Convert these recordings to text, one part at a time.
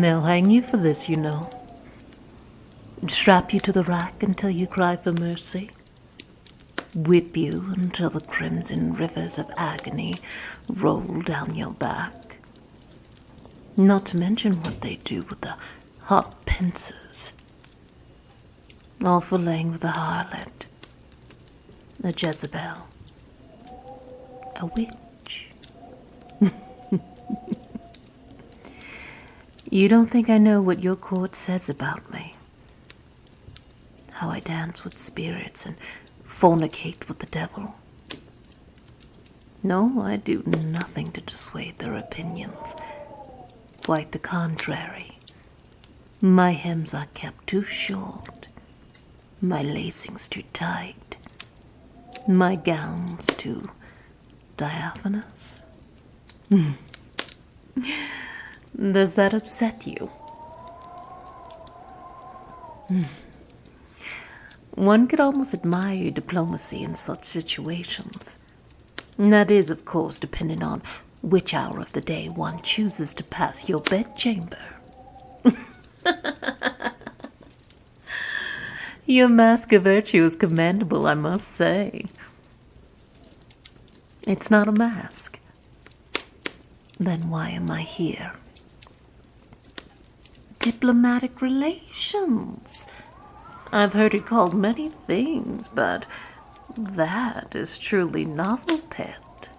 They'll hang you for this, you know. Strap you to the rack until you cry for mercy. Whip you until the crimson rivers of agony roll down your back. Not to mention what they do with the hot pincers. All for laying with a harlot, a Jezebel, a witch. You don't think I know what your court says about me? How I dance with spirits and fornicate with the devil? No, I do nothing to dissuade their opinions. Quite the contrary. My hems are kept too short, my lacings too tight, my gowns too diaphanous. Does that upset you? One could almost admire your diplomacy in such situations. That is, of course, dependent on which hour of the day one chooses to pass your bedchamber. Your mask of virtue is commendable, I must say. It's not a mask. Then why am I here? Diplomatic relations. I've heard it called many things, but that is truly novel, pet.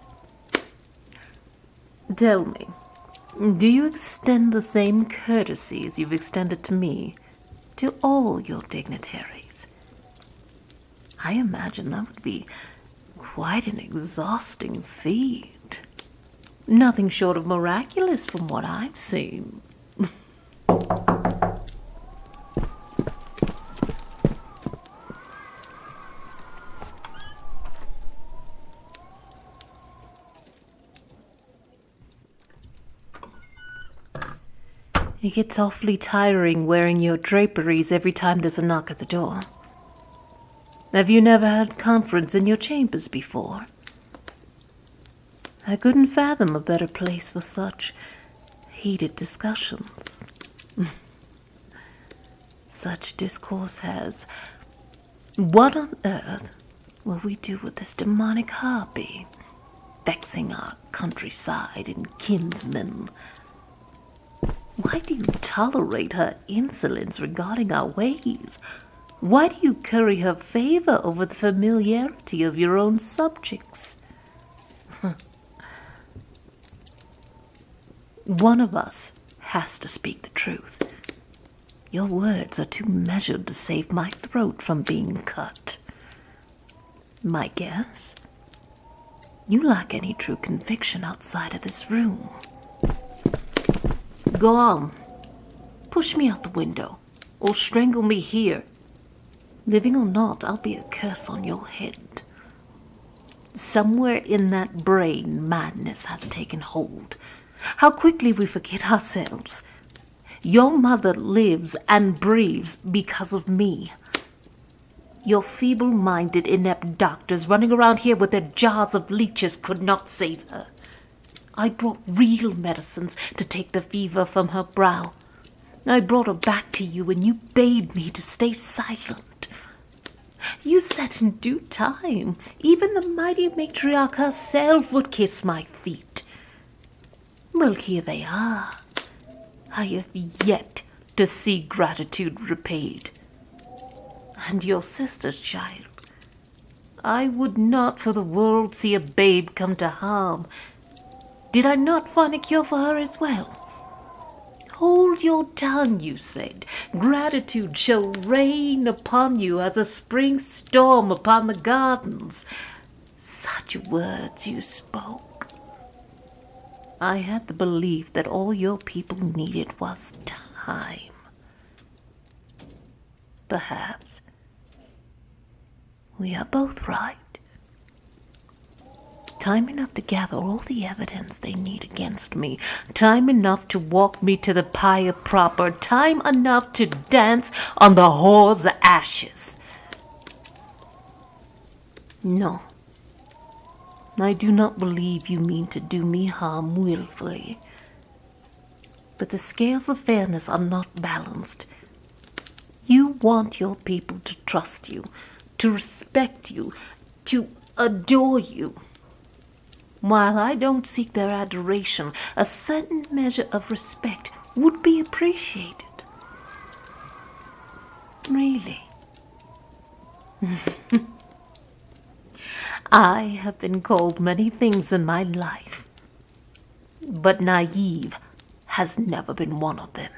Tell me, do you extend the same courtesies you've extended to me to all your dignitaries? I imagine that would be quite an exhausting feat. Nothing short of miraculous from what I've seen. It gets awfully tiring wearing your draperies every time there's a knock at the door. Have you never had conference in your chambers before? I couldn't fathom a better place for such heated discussions. Such discourse as, what on earth will we do with this demonic harpy, vexing our countryside and kinsmen? Why do you tolerate her insolence regarding our ways? Why do you curry her favor over the familiarity of your own subjects? One of us has to speak the truth. Your words are too measured to save my throat from being cut. My guess? You lack any true conviction outside of this room. Go on. Push me out the window, or strangle me here. Living or not, I'll be a curse on your head. Somewhere in that brain, madness has taken hold. How quickly we forget ourselves. Your mother lives and breathes because of me. Your feeble-minded, inept doctors running around here with their jars of leeches could not save her. I brought real medicines to take the fever from her brow. I brought her back to you, and you bade me to stay silent. You said in due time, even the mighty matriarch herself would kiss my feet. Well, here they are. I have yet to see gratitude repaid. And your sister's child. I would not for the world see a babe come to harm. Did I not find a cure for her as well? Hold your tongue, you said. Gratitude shall rain upon you as a spring storm upon the gardens. Such words you spoke. I had the belief that all your people needed was time. Perhaps we are both right. Time enough to gather all the evidence they need against me. Time enough to walk me to the pyre proper. Time enough to dance on the whore's ashes. No, I do not believe you mean to do me harm willfully. but the scales of fairness are not balanced. You want your people to trust you, to respect you, to adore you. While I don't seek their adoration, a certain measure of respect would be appreciated. Really. I have been called many things in my life, but naive has never been one of them.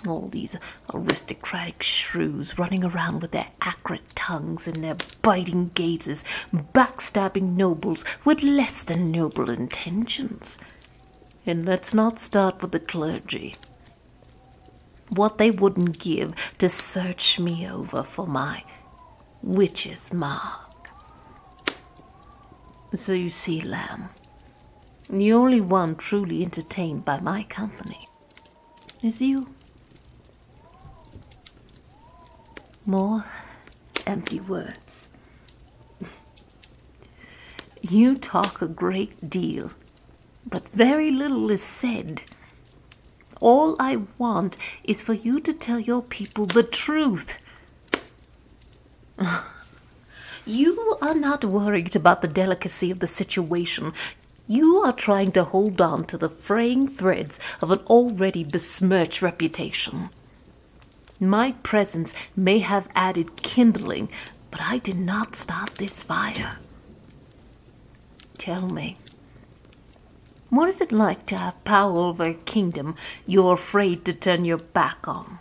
All these aristocratic shrews running around with their acrid tongues and their biting gazes, backstabbing nobles with less than noble intentions. And let's not start with the clergy. What they wouldn't give to search me over for my witch's mark. So you see, Lamb, the only one truly entertained by my company is you. More empty words. You talk a great deal, but very little is said. All I want is for you to tell your people the truth. You are not worried about the delicacy of the situation. You are trying to hold on to the fraying threads of an already besmirched reputation. My presence may have added kindling, but I did not start this fire. Tell me, what is it like to have power over a kingdom you're afraid to turn your back on?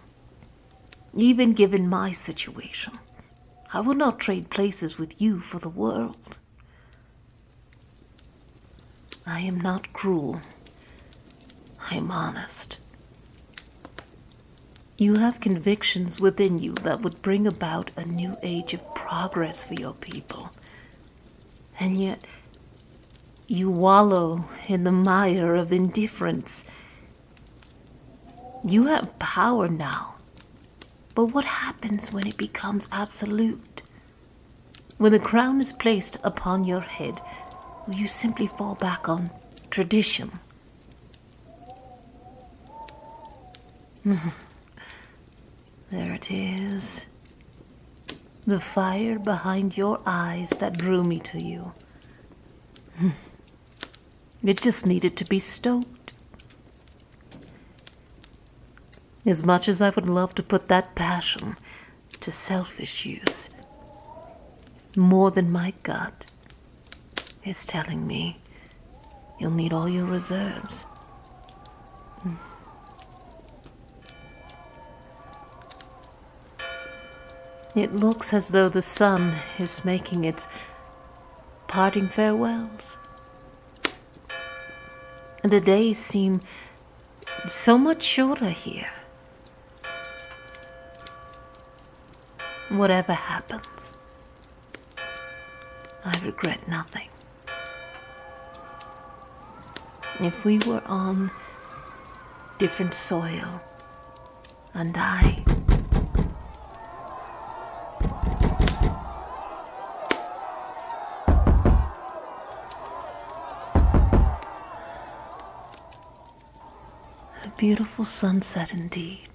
Even given my situation, I would not trade places with you for the world. I am not cruel. I am honest. You have convictions within you that would bring about a new age of progress for your people. And yet, you wallow in the mire of indifference. You have power now, but what happens when it becomes absolute? When the crown is placed upon your head, will you simply fall back on tradition? There it is. The fire behind your eyes that drew me to you. It just needed to be stoked. As much as I would love to put that passion to selfish use, more than my gut is telling me you'll need all your reserves. It looks as though the sun is making its parting farewells. And the days seem so much shorter here. Whatever happens, I regret nothing. If we were on different soil, and I beautiful sunset indeed.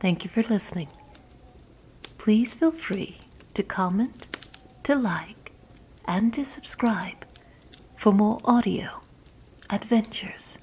Thank you for listening. Please feel free to comment, to like, and to subscribe for more audio adventures.